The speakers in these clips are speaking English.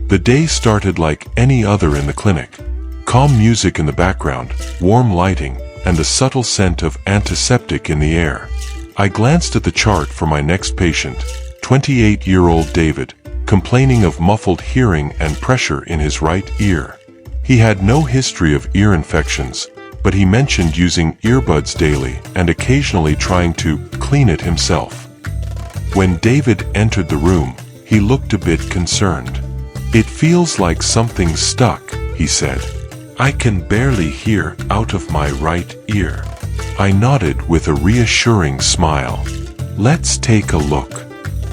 The day started like any other in the clinic. Calm music in the background, warm lighting, and the subtle scent of antiseptic in the air. I glanced at the chart for my next patient, 28-year-old David, complaining of muffled hearing and pressure in his right ear. He had no history of ear infections, but he mentioned using earbuds daily and occasionally trying to clean it himself. When David entered the room, he looked a bit concerned. "It feels like something's stuck," he said. "I can barely hear out of my right ear." I nodded with a reassuring smile. "Let's take a look.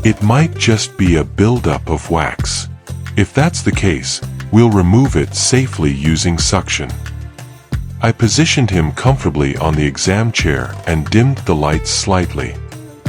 It might just be a buildup of wax. If that's the case, we'll remove it safely using suction." I positioned him comfortably on the exam chair and dimmed the lights slightly.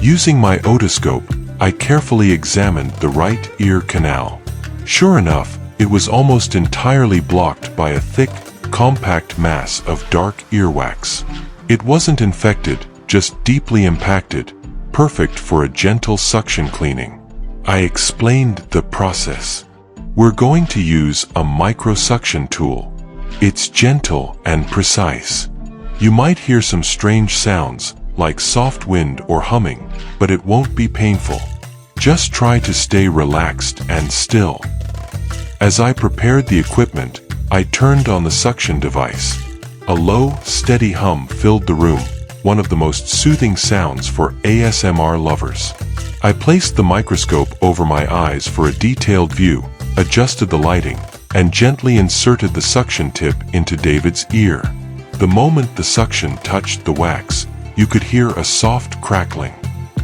Using my otoscope, I carefully examined the right ear canal. Sure enough, it was almost entirely blocked by a thick, compact mass of dark earwax. It wasn't infected, just deeply impacted, perfect for a gentle suction cleaning. I explained the process. "We're going to use a microsuction tool. It's gentle and precise. You might hear some strange sounds, like soft wind or humming, but it won't be painful. Just try to stay relaxed and still." As I prepared the equipment, I turned on the suction device. A low, steady hum filled the room, one of the most soothing sounds for ASMR lovers. I placed the microscope over my eyes for a detailed view, adjusted the lighting, and gently inserted the suction tip into David's ear. The moment the suction touched the wax, you could hear a soft crackling.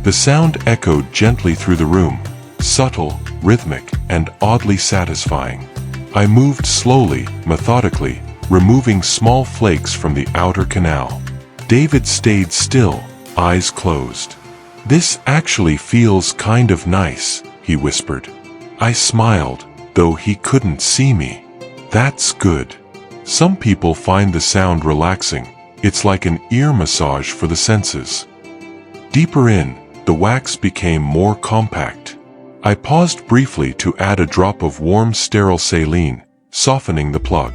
The sound echoed gently through the room, subtle, rhythmic, and oddly satisfying. I moved slowly, methodically, removing small flakes from the outer canal. David stayed still, eyes closed. "This actually feels kind of nice," he whispered. I smiled, though he couldn't see me. "That's good. Some people find the sound relaxing. It's like an ear massage for the senses." Deeper in, the wax became more compact. I paused briefly to add a drop of warm sterile saline, softening the plug.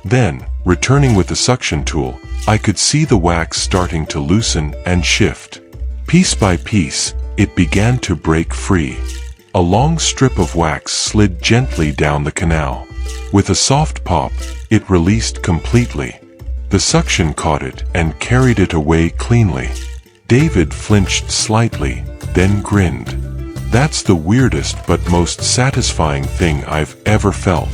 Then, returning with the suction tool, I could see the wax starting to loosen and shift. Piece by piece, it began to break free. A long strip of wax slid gently down the canal. With a soft pop, it released completely. The suction caught it and carried it away cleanly. David flinched slightly, then grinned. "That's the weirdest but most satisfying thing I've ever felt."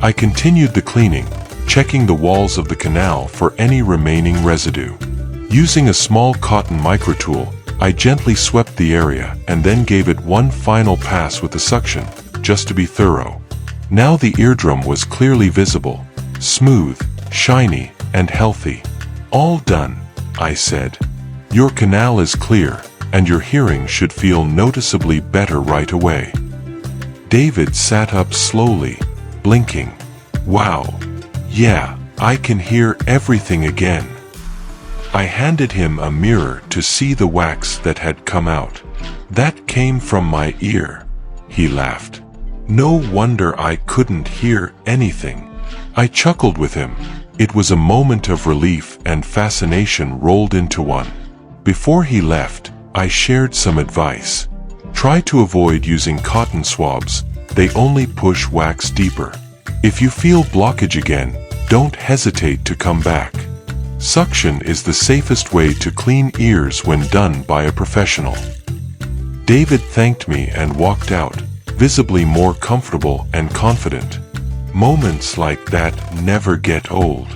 I continued the cleaning, checking the walls of the canal for any remaining residue. Using a small cotton microtool, I gently swept the area and then gave it one final pass with the suction, just to be thorough. Now the eardrum was clearly visible, smooth, shiny, and healthy. "All done," I said. "Your canal is clear, and your hearing should feel noticeably better right away." David sat up slowly, blinking. "Wow. Yeah, I can hear everything again." I handed him a mirror to see the wax that had come out. "That came from my ear," he laughed. "No wonder I couldn't hear anything." I chuckled with him. It was a moment of relief and fascination rolled into one. Before he left, I shared some advice. Try to avoid using cotton swabs. They only push wax deeper. If you feel blockage again, don't hesitate to come back. Suction is the safest way to clean ears when done by a professional. David thanked me and walked out, visibly more comfortable and confident. Moments like that never get old.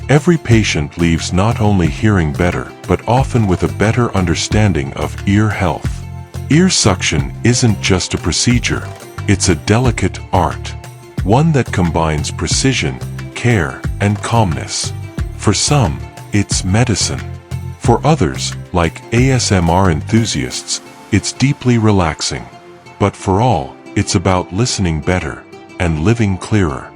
Every patient leaves not only hearing better, but often with a better understanding of ear health. Ear suction isn't just a procedure, it's a delicate art. One that combines precision, care, and calmness. For some, it's medicine. For others, like ASMR enthusiasts, it's deeply relaxing. But for all, it's about listening better and living clearer.